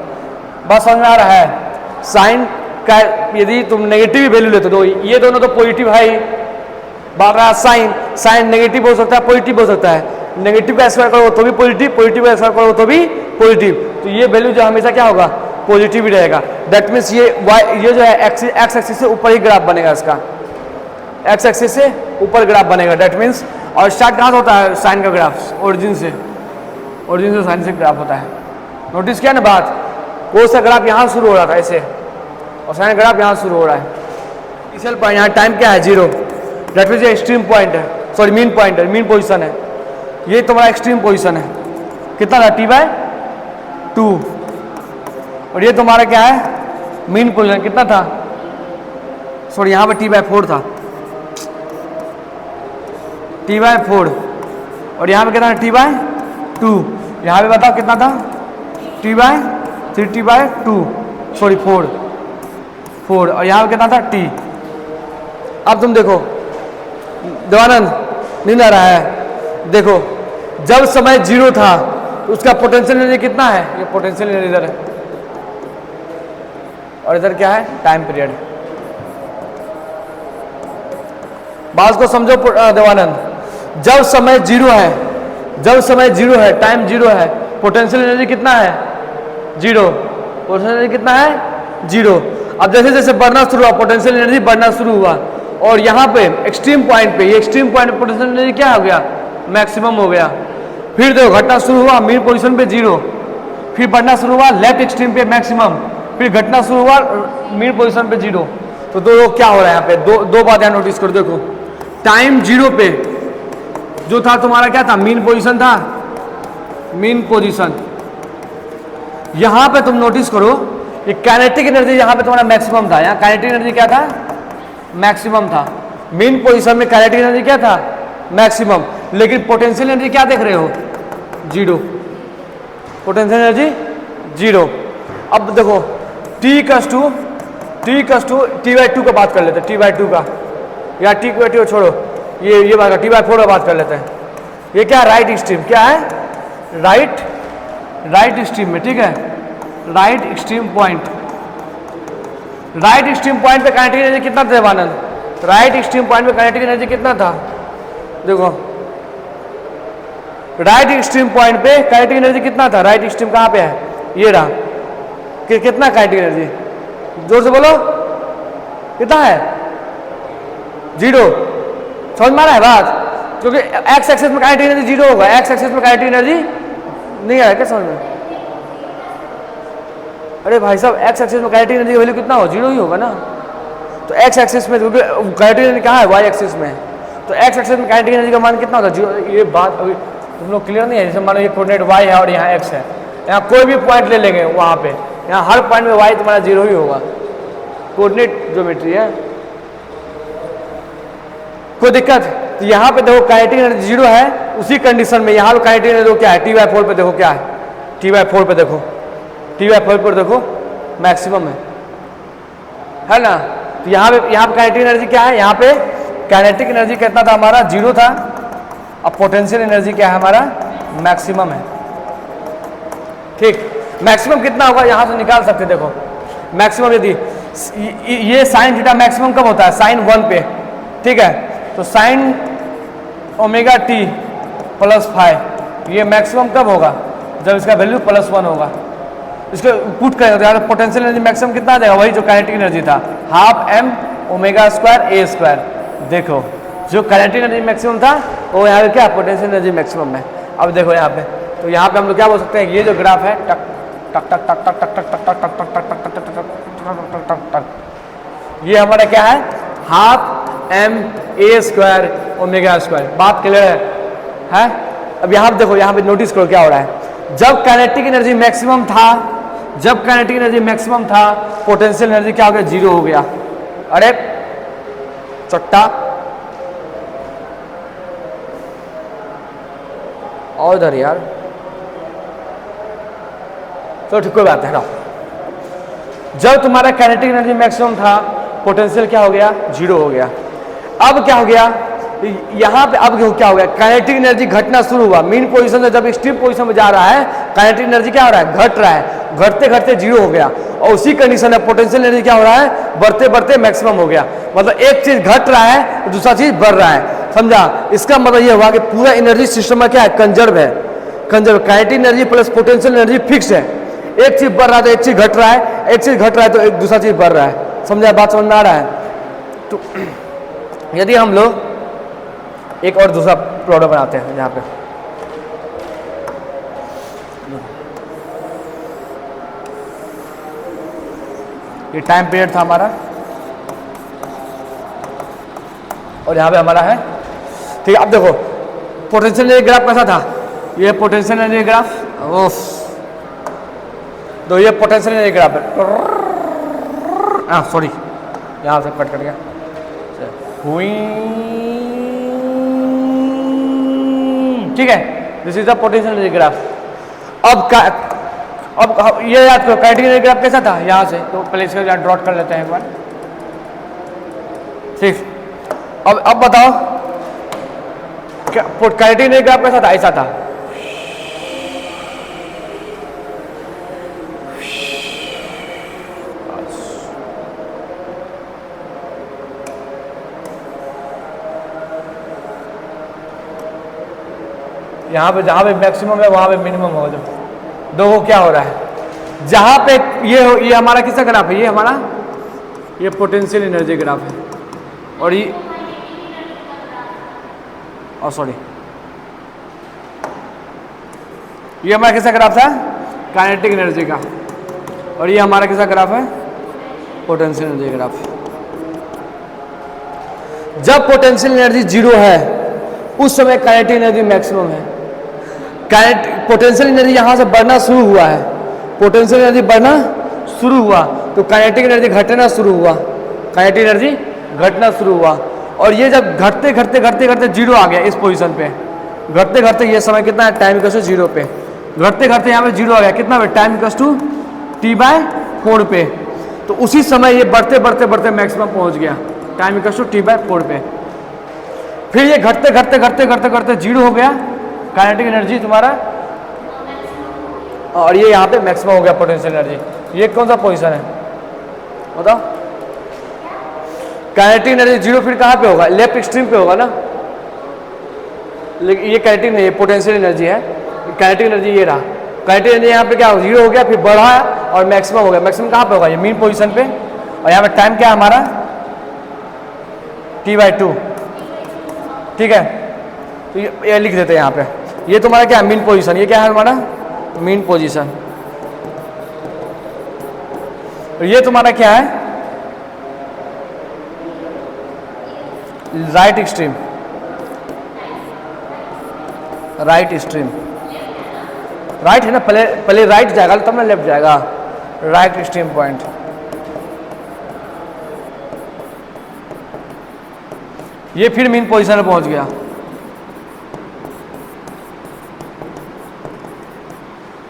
बस समझ में आ रहा है। साइन का यदि तुम नेगेटिव वैल्यू लेते तो ये दोनों तो पॉजिटिव है ही, बात रहा साइन, साइन नेगेटिव हो सकता है पॉजिटिव हो सकता है, नेगेटिव का स्क्वायर करो तो भी पॉजिटिव, पॉजिटिव का स्क्वायर करो तो भी पॉजिटिव, तो ये वैल्यू जो हमेशा क्या होगा, पॉजिटिव ही रहेगा। दैट मीन्स ये ये जो है एक्स एक्सिस से ऊपर ही ग्राफ बनेगा, इसका एक्स एक्सिस से ऊपर ग्राफ बनेगा। दैट मीन्स और स्टार्ट कहाँ से होता है साइन का ग्राफ, ओरिजिन से साइन से ग्राफ होता है। नोटिस किया ना बात, कोस का ग्राफ यहाँ शुरू हो रहा था ऐसे, और साइन ग्राफ यहाँ शुरू हो रहा है। इनिशियल पॉइंट यहाँ टाइम क्या है 0, दैट मीन्स ये एक्सट्रीम पॉइंट है, सॉरी मीन पॉइंट है, मीन पोजीशन है। ये तुम्हारा एक्सट्रीम पोजीशन है, कितना था T/2, और ये तुम्हारा क्या है मीन पोजीशन, कितना था, सॉरी यहाँ पे T/4 था, T/4, और यहाँ पे कितना था T/2, यहाँ पे बताओ कितना था T/3, T/2, सॉरी 4, और यहाँ पे कितना था T। अब तुम देखो देवानंद, नींद आ रहा है, देखो जब समय 0 था तो उसका पोटेंशियल एनर्जी कितना है, ये पोटेंशियल एनर्जी इधर है, और इधर क्या है टाइम पीरियड। बात को समझो देवानंद, जब समय 0 है, टाइम 0 है, पोटेंशियल एनर्जी कितना है 0, पोटेंशियल एनर्जी कितना है 0। अब जैसे जैसे बढ़ना शुरू हुआ, पोटेंशियल एनर्जी बढ़ना शुरू हुआ, और यहाँ पे एक्सट्रीम पॉइंट पे, ये एक्सट्रीम पॉइंट पे पोटेंशियल एनर्जी क्या हो गया, मैक्सिमम हो गया। फिर देखो घटना शुरू हुआ मीन पोजीशन पे 0, फिर बढ़ना शुरू हुआ लेफ्ट एक्सट्रीम पे मैक्सिमम, फिर घटना शुरू हुआ मीन पोजीशन पे 0। तो दो क्या हो रहा है यहाँ पे, दो बात यहाँ नोटिस करो। देखो टाइम 0 पे जो था तुम्हारा क्या था, मीन पोजीशन था, मीन पोजीशन। यहाँ पे तुम नोटिस करो ये काइनेटिक एनर्जी यहाँ पे तुम्हारा मैक्सिमम था, यहाँ काइनेटिक एनर्जी क्या था, मैक्सिमम था। मीन पोजीशन में काइनेटिक एनर्जी क्या था, मैक्सिमम, लेकिन पोटेंशियल एनर्जी क्या देख रहे हो 0, पोटेंशियल एनर्जी 0। अब देखो T/2 का बात कर लेते हैं, T/2 का, या T/2 छोड़ो, ये बात T/4 का बात कर लेते हैं। ये क्या राइट एक्सट्रीम, क्या है राइट एक्सट्रीम में, ठीक है, राइट एक्सट्रीम पॉइंट पे काइनेटिक एनर्जी कितना था देवानंद, राइट एक्सट्रीम पॉइंट पे काइनेटिक एनर्जी कितना था, देखो राइट एक्सट्रीम पॉइंट पे काइनेटिक एनर्जी कितना था, राइट एक्सट्रीम कहाँ पे है, ये रहा, कितना काइनेटिक एनर्जी, जोर से बोलो कितना है 0। समझ में आ रहा है बात, क्योंकि एक्स एक्सिस में काइनेटिक एनर्जी 0 होगा, एक्स एक्सिस में काइनेटिक एनर्जी नहीं आया क्या समझ में, अरे भाई साहब एक्स एक्सिस में काइनेटिक एनर्जी का वैल्यू कितना हो, 0 ही होगा ना। तो एक्स एक्सिस में क्योंकि काइनेटिक एनर्जी कहाँ है, वाई एक्सिस में, तो एक्स एक्सिस में काइनेटिक एनर्जी का मान कितना होता है 0। ये बात अभी तुम लोग क्लियर नहीं है, जैसे मान लो ये कोऑर्डिनेट वाई है और यहाँ एक्स है, यहाँ कोई भी पॉइंट ले लेंगे वहाँ पे, यहाँ हर पॉइंट में वाई तुम्हारा 0 ही होगा, कोऑर्डिनेट ज्योमेट्री है, कोई दिक्कत। तो यहाँ पे देखो काइनेटिक एनर्जी 0 है, उसी कंडीशन में यहाँ काइनेटिक एनर्जी क्या है T/4 पे, देखो क्या है T/4 पे, देखो T/4 पर देखो मैक्सिमम है ना। तो यहाँ पे काइनेटिक एनर्जी क्या है, यहाँ पे काइनेटिक एनर्जी कितना था हमारा 0 था, अब पोटेंशियल एनर्जी क्या है हमारा मैक्सिमम है, ठीक। मैक्सिमम कितना होगा यहाँ से निकाल सकते, देखो मैक्सिमम यदि ये साइन थीटा मैक्सिमम कब होता है, साइन 1 पे, ठीक है, तो साइन ω/t +5 ये मैक्सिमम कब होगा, जब इसका वैल्यू +1 होगा। इसको पुट करेंगे तो यार पोटेंशियल एनर्जी मैक्सिमम कितना आ जाएगा, वही जो काइनेटिक एनर्जी था, 12m ω²a²। देखो जो काइनेटिक एनर्जी मैक्सिमम था वो यहाँ पे क्या पोटेंशियल एनर्जी मैक्सिमम है। अब देखो यहाँ पे, तो यहाँ पे हम लोग क्या बोल सकते हैं, ये जो ग्राफ है टक टक टक टक टक टक टक टक टक टक टक टक टक टक टक, ये हमारा क्या है 12m a² बात क्लियर है। अब यहाँ पे देखो, यहाँ पे नोटिस करो क्या हो रहा है, जब काइनेटिक एनर्जी मैक्सिमम था, पोटेंशियल एनर्जी क्या हो गया 0 हो गया। अरे चट्टा और इधर यार, तो ठीक कोई बात है, जब तुम्हारा काइनेटिक एनर्जी मैक्सिमम था पोटेंशियल क्या हो गया 0 हो गया। अब क्या हो गया, यहाँ पे अब क्या हो गया, काइनेटिक एनर्जी घटना शुरू हुआ मीन पोजीशन से, जब एक्सट्रीम पोजीशन में जा रहा है काइनेटिक एनर्जी क्या हो रहा है, घट रहा है, घटते घटते जीरो हो गया। और उसी कंडीशन में पोटेंशियल एनर्जी क्या हो रहा है, बढ़ते बढ़ते मैक्सिमम हो गया। मतलब एक चीज घट रहा है तो दूसरा चीज बढ़ रहा है, समझा। इसका मतलब ये हुआ कि पूरा एनर्जी सिस्टम में क्या है, कंजर्व है। Conserve kinetic energy plus potential energy fix है। एक चीज बढ़ रहा है तो एक चीज घट रहा है, एक चीज घट रहा है तो एक दूसरा चीज बढ़ रहा है, समझा, बात समझ में आ रहा है। तो यदि हम लोग एक और दूसरा प्रॉब्लम बनाते हैं यहाँ पे, ये टाइम पीरियड था हमारा और यहाँ पे हमारा है, ठीक है। अब देखो पोटेंशियल एनर्जी ग्राफ कैसा था, ये पोटेंशियल एनर्जी ग्राफ, तो ये पोटेंशियल एनर्जी ग्राफ है, सॉरी यहाँ से कट गया, ठीक है, this is the potential energy graph. अब ये याद करो काइनेटिक एनर्जी ग्राफ कैसा था, यहाँ से, तो पहले इसका ड्रॉट कर लेते हैं एक बार, ठीक। अब बताओ काइनेटिक एनर्जी ग्राफ कैसा था, ऐसा था, यहाँ पे जहाँ पे मैक्सिमम है वहाँ पे मिनिमम हो जाओ। देखो क्या हो रहा है, जहाँ पे ये हमारा किसका ग्राफ है, ये हमारा ये पोटेंशियल एनर्जी ग्राफ है, और ये सॉरी ये हमारा किसका ग्राफ था, काइनेटिक एनर्जी का, और ये हमारा किसका ग्राफ है, पोटेंशियल एनर्जी ग्राफ। जब पोटेंशियल एनर्जी जीरो है उस समय काइनेटिक एनर्जी मैक्सिमम है। पोटेंशियल एनर्जी यहाँ से बढ़ना शुरू हुआ है, पोटेंशियल एनर्जी बढ़ना शुरू हुआ तो काइनेटिक एनर्जी घटना शुरू हुआ, काइनेटिक एनर्जी घटना शुरू हुआ। और ये जब घटते घटते घटते घटते जीरो आ गया इस पोजीशन पे, घटते घटते ये समय कितना है, टाइम इक्वल टू जीरो पे, घटते घटते यहाँ पे जीरो आ गया, कितना पे, टाइम इक्वल टू T/4 पे। तो उसी समय ये बढ़ते बढ़ते बढ़ते मैक्सिमम पहुँच गया, टाइम इक्वल टू T/4 पे। फिर ये घटते घटते घटते घटते घटते जीरो हो गया काइनेटिक एनर्जी तुम्हारा, और ये यहाँ पे मैक्सिमम हो गया पोटेंशियल एनर्जी। ये कौन सा पोजीशन है बताओ, काइनेटिक एनर्जी जीरो फिर कहाँ पे होगा, लेफ्ट एक्सट्रीम पे होगा ना, लेकिन ये काइनेटिक नहीं, पोटेंशियल एनर्जी है, काइनेटिक एनर्जी ये रहा, काइनेटिक एनर्जी यहाँ पे क्या हो, जीरो हो गया, फिर बढ़ा और मैक्सिमम हो गया। मैक्सिमम कहाँ पे होगा, ये मीन पोजीशन पे, और यहाँ पे टाइम क्या है हमारा T/2, ठीक है। तो ये लिख देते हैं यहाँ पे, ये तुम्हारा क्या है, मीन पोजीशन, ये क्या है हमारा मीन पोजीशन, और ये तुम्हारा क्या है, right extreme, right extreme, right है ना, पहले राइट जाएगा तब ना लेफ्ट जाएगा, राइट एक्सट्रीम पॉइंट। ये फिर मीन पोजीशन में पहुंच गया,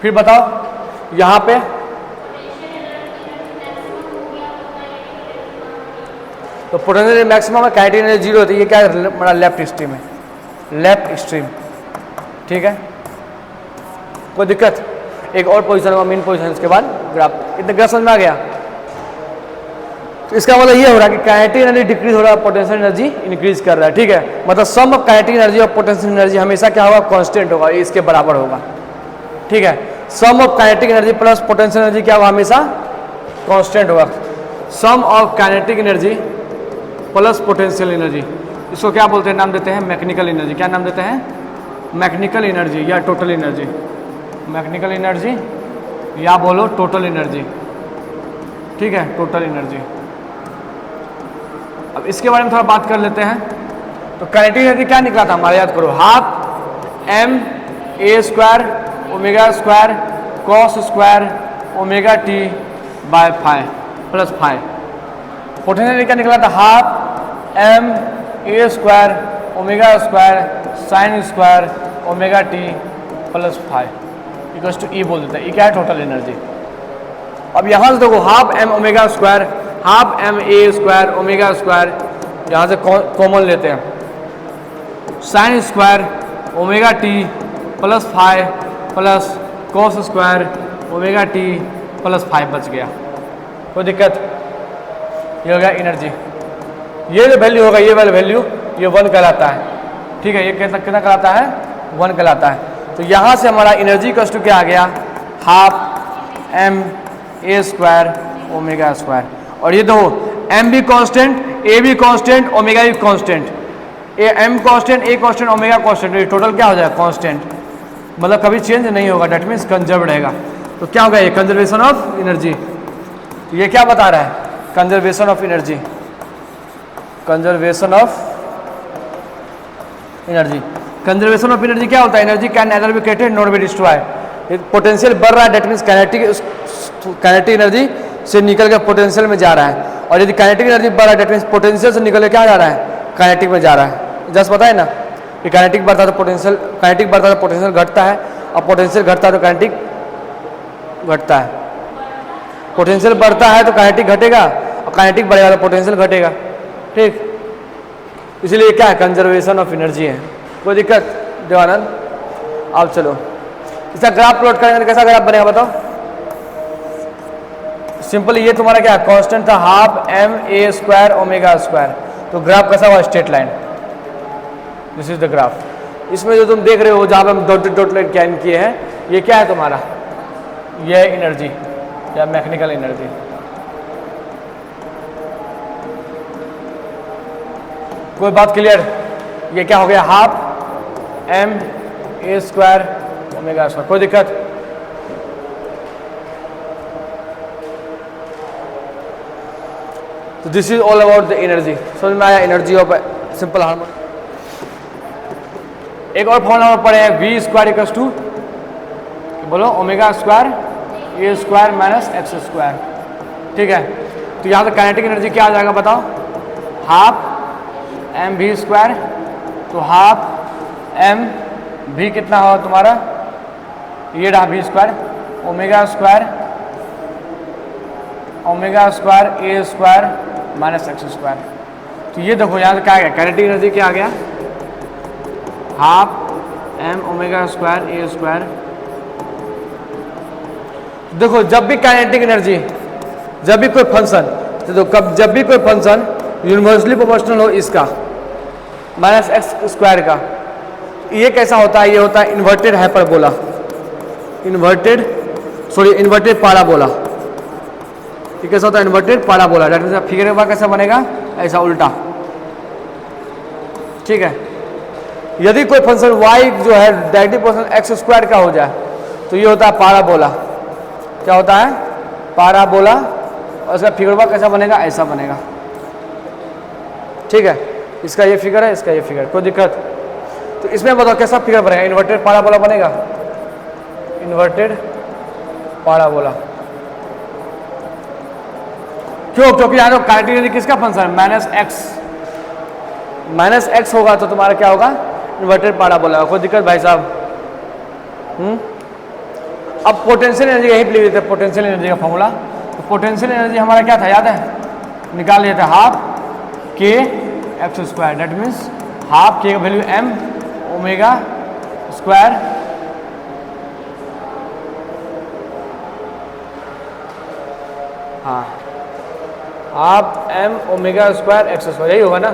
फिर बताओ यहां पे तो पोटेंशियल मैक्सिमम है, काइनेटिक एनर्जी जीरो होती है, ये क्या है हमारा लेफ्ट एक्सट्रीम है, लेफ्ट एक्सट्रीम, ठीक है। कोई दिक्कत, एक और पोजीशन होगा मीन पोजीशन, इसके बाद ग्राफ, इतना ग्राफ समझ में आ गया। तो इसका मतलब ये हो रहा है कि काइनेटिक एनर्जी डिक्रीज हो रहा है, पोटेंशियल एनर्जी इंक्रीज कर रहा है, ठीक है। मतलब सम ऑफ काइनेटिक एनर्जी और पोटेंशियल एनर्जी हमेशा क्या होगा, कांस्टेंट होगा, इसके बराबर होगा, ठीक है। Sum of kinetic energy plus potential energy क्या होगा, हमेशा कांस्टेंट होगा। Sum of kinetic energy plus potential energy, इसको क्या बोलते हैं, नाम देते हैं मैकेनिकल एनर्जी। क्या नाम देते हैं, मैकेनिकल एनर्जी या टोटल एनर्जी, मैकेनिकल एनर्जी या बोलो टोटल एनर्जी, ठीक है, टोटल एनर्जी। अब इसके बारे में थोड़ा बात कर लेते हैं। तो काइनेटिक एनर्जी क्या निकला था हमारा, याद करो, half ma² ω² cos² ωt/5 plus 5। Potential energy क्या निकला था, half ma² ω² sin² ωt/5 equals to E बोल देते हैं। ये क्या है, टोटल एनर्जी। अब यहाँ से देखो हाफ m ω², हाफ ma² ω², यहाँ से कॉमन लेते हैं sign square omega T plus 5 plus cos square omega T plus 5 बच गया। कोई दिक्कत? ये हो गया एनर्जी। ये जो वैल्यू होगा, ये वाला वैल्यू, ये 1 कहलाता है। ठीक है, ये कितना कहलाता है? 1 कहलाता है। तो यहाँ से हमारा एनर्जी कॉस्ट क्या आ गया? Half m a square omega square. और ये दो एम भी कांस्टेंट, ए भी कांस्टेंट, ओमेगा भी constant. A m constant, a constant, omega constant, ये टोटल क्या हो जाएगा? कांस्टेंट, मतलब कभी चेंज नहीं होगा। डेट मीन्स कंजर्व रहेगा। तो क्या होगा? ये कंजर्वेशन ऑफ एनर्जी। तो ये क्या बता रहा है? Conservation of energy, conservation of energy. Conservation of energy क्या होता है? Energy can nether be created nor be destroyed. Potential बढ़ रहा है, डेट मीन्स काइनेटिक एनर्जी से निकल कर पोटेंशियल में जा रहा है। और यदि काइनेटिक एनर्जी बढ़ रहा है, डेट मीन्स पोटेंशियल से निकल के क्या जा रहा है? काइनेटिक में जा रहा है। जस्ट पता है ना कि काइनेटिक बढ़ता है तो पोटेंशियल, काइनेटिक बढ़ता है तो पोटेंशियल घटता है, और पोटेंशियल घटता है तो काइनेटिक घटता है। पोटेंशियल बढ़ता है तो काइनेटिक घटेगा, और काइनेटिक बढ़ेगा तो पोटेंशियल घटेगा। ठीक, इसलिए क्या है? कंजर्वेशन ऑफ एनर्जी है। कोई दिक्कत देवानंद? अब चलो इसका ग्राफ प्लॉट करेंगे तो कैसा ग्राफ बनेगा बताओ? सिंपल, ये तुम्हारा क्या कांस्टेंट था? Half m a square omega square. तो ग्राफ कैसा हुआ? Straight line. This is the graph. इसमें जो तुम देख रहे हो, जहां पे हम डॉट डॉट लाइन क्या किए हैं, ये क्या है तुम्हारा? ये एनर्जी या मैकेनिकल एनर्जी। कोई बात क्लियर? ये क्या हो गया? Half m a square omega square. कोई दिक्कत? तो this is all about the energy. समझ में आया? Energy of simple harmonic. एक और फॉर्मूला पढ़े हैं, वी स्क्वायर इक्वल्स टू, बोलो, ओमेगा स्क्वायर ए स्क्वायर माइनस एक्स स्क्वायर। ठीक है, तो यहाँ से काइनेटिक एनर्जी क्या आ जाएगा बताओ? हाफ एम भी स्क्वायर। तो हाफ एम भी कितना होगा तुम्हारा? ये रहा भी स्क्वायर, ओमेगा स्क्वायर ए स्क्वायर माइनस एक्स स्क्वायर। तो ये देखो यहाँ से क्या आ गया? काइनेटिक एनर्जी क्या आ गया? हाफ एम ओमेगा स्क्वायर ए स्क्वायर। देखो जब भी काइनेटिक एनर्जी, जब भी कोई फंक्शन, तो कब जब भी कोई फंक्शन यूनिवर्सली प्रोपोर्शनल हो इसका माइनस एक्स स्क्वायर का, ये कैसा होता है? ये होता है इन्वर्टेड हाइपरबोला, इन्वर्टेड पाराबोला। ये कैसा होता है? Inverted parabola. That means figure का कैसा बनेगा? ऐसा उल्टा। ठीक है, यदि कोई फंक्शन y जो है डायरेक्टली प्रोपोर्शनल एक्स स्क्वायर का हो जाए तो ये होता है पाराबोला। क्या होता है? पाराबोला। और इसका फिगर कैसा बनेगा? ऐसा बनेगा। ठीक है, इसका ये फिगर है, इसका ये फिगर। कोई दिक्कत? तो इसमें बताओ कैसा फिगर बनेगा? इन्वर्टेड पाराबोला बनेगा। Inverted parabola. क्यों? क्योंकि यहाँ तो काइनेटिक एनर्जी किसका फंक्शन है? माइनस एक्स होगा तो तुम्हारा क्या होगा? Inverted parabola. कोई दिक्कत भाई साहब? अब पोटेंशियल एनर्जी यही लिख देते हैं, पोटेंशियल एनर्जी का फॉर्मूला। तो पोटेंशियल एनर्जी हमारा क्या था? याद है? निकाल लिया था half k x square. That means half k का वैल्यू एम ओमेगा स्क्वायर हाँ half m omega square x square, यही होगा ना?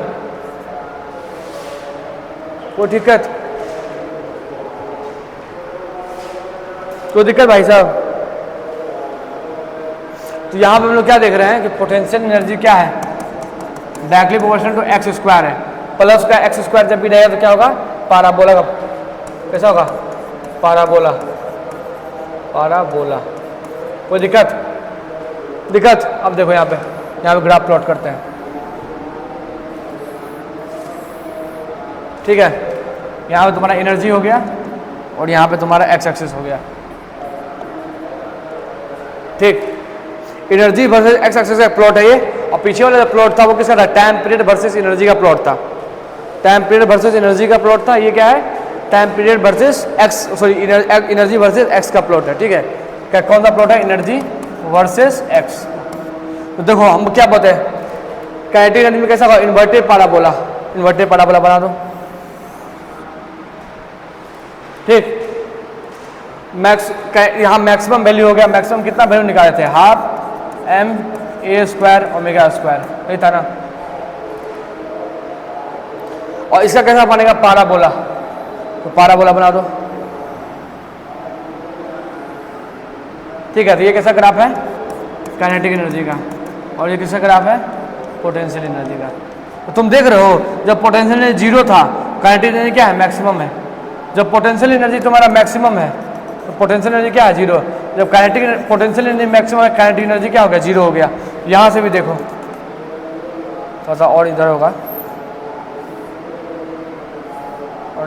कोई दिक्कत? कोई दिक्कत भाई साहब? तो यहाँ पे हम लोग क्या देख रहे हैं कि पोटेंशियल एनर्जी क्या है? Directly proportional to x square है। प्लस का एक्स स्क्वायर जब भी रहेगा तो क्या होगा? पाराबोला का कैसा होगा? पाराबोला। कोई दिक्कत? अब देखो यहाँ पे ग्राफ प्लॉट करते हैं। ठीक है, यहाँ पे तुम्हारा एनर्जी हो गया और यहाँ पे तुम्हारा एक्स एक्सिस हो गया। ठीक, एनर्जी वर्सेस एक्स एक्सिस का प्लॉट है ये। और पीछे वाला जो प्लॉट था वो किसका था? टाइम पीरियड वर्सेस एनर्जी का प्लॉट था। टाइम पीरियड वर्सेस एनर्जी का प्लॉट था। ये क्या है? Time period versus x, sorry energy versus x का प्लॉट है। ठीक है, क्या कौन सा प्लॉट है? Energy versus x. तो देखो हम क्या बोलते हैं, काइनेटिक एनर्जी में कैसा होगा? Inverted parabola. इन्वर्टेड पाराबोला बना दो। ठीक, मैक्स यहाँ मैक्सिमम वैल्यू हो गया, मैक्सिमम कितना वैल्यू निकाले थे, half m a square omega square, यही था ना। और इसका कैसा बनेगा, पाराबोला, तो पाराबोला बना दो। ठीक है, तो ये कैसा ग्राफ है, काइनेटिक एनर्जी का, और ये किसका ग्राफ है, पोटेंशियल एनर्जी का। तो तुम देख रहे हो जब पोटेंशियल एनर्जी जीरो था, काइनेटिक एनर्जी क्या है, मैक्सिमम है। जब पोटेंशियल एनर्जी तुम्हारा मैक्सिमम है तो पोटेंशियल एनर्जी क्या है, जीरो। जब काइनेटिक पोटेंशियल एनर्जी मैक्सिमम है, काइनेटिक एनर्जी क्या हो गया, जीरो हो गया। यहाँ से भी देखो, थोड़ा सा और इधर होगा, और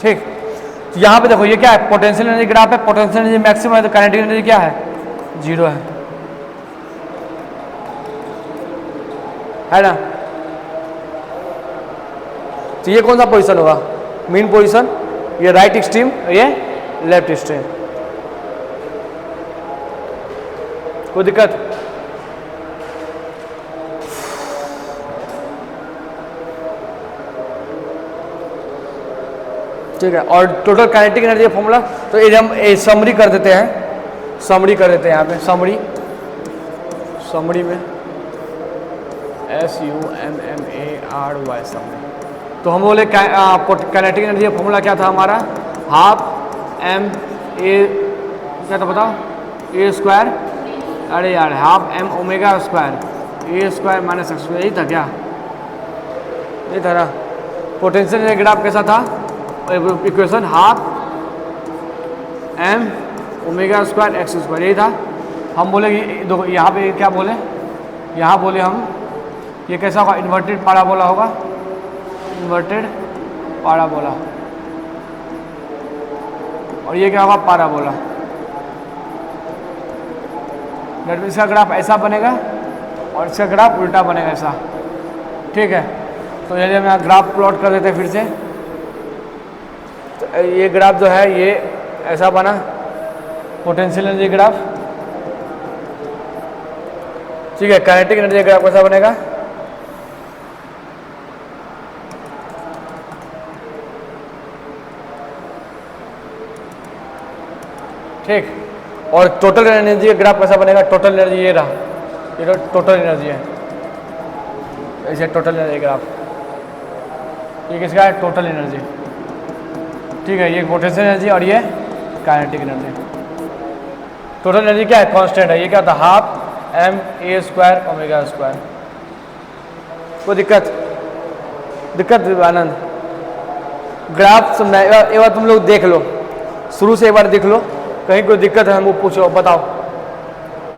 ठीक, यहाँ पे देखो ये क्या है, पोटेंशियल एनर्जी ग्राफ है, पोटेंशियल एनर्जी मैक्सिमम है तो काइनेटिक एनर्जी क्या है, जीरो है ना। तो ये कौन सा पोजीशन होगा, मीन पोजीशन, ये राइट एक्सट्रीम, ये लेफ्ट एक्सट्रीम। कोई दिक्कत, ठीक है। और टोटल काइनेटिक एनर्जी का फॉर्मूला, तो ये हम समरी कर देते हैं, समरी कर देते हैं यहाँ पे, समरी, समरी में SUMMARY समरी। तो हम बोले काइनेटिक एनर्जी का फॉर्मूला क्या था हमारा, हाफ एम ए, क्या था बताओ, ए स्क्वायर, अरे यार हाफ एम ओमेगा स्क्वायर, ए स्क्वायर माइनस एक्स स्क्वायर, यही था क्या, यही था ना। पोटेंशियल एनर्जी ग्राफ कैसा था, equation half m omega square x square, यही था। हम बोले देखो यहाँ पे क्या बोले, यहाँ बोले हम ये कैसा होगा, इन्वर्टेड पैराबोला होगा, इन्वर्टेड पैराबोला, और ये क्या होगा, पैराबोला। दैट मीन्स इसका ग्राफ ऐसा बनेगा और इसका ग्राफ उल्टा बनेगा ऐसा, ठीक है। तो यदि हम यहाँ ग्राफ प्लॉट कर देते हैं फिर से, तो ये ग्राफ जो है ये ऐसा बना, पोटेंशियल एनर्जी ग्राफ, ठीक है। काइनेटिक एनर्जी ग्राफ कैसा बनेगा, ठीक। और टोटल एनर्जी का ग्राफ कैसा बनेगा, टोटल एनर्जी ये रहा, ये टोटल एनर्जी है, ऐसे टोटल एनर्जी ग्राफ, ये किसका है, टोटल एनर्जी, ठीक है। ये पोटेंशियल एनर्जी और ये काइनेटिक एनर्जी। टोटल एनर्जी क्या है, कांस्टेंट है, ये क्या था, half m a square omega square. कोई दिक्कत, दिक्कत आनंद, ग्राफ एक बार तुम लोग देख लो, शुरू से एक बार देख लो, कहीं कोई दिक्कत है हमको पूछो, बताओ।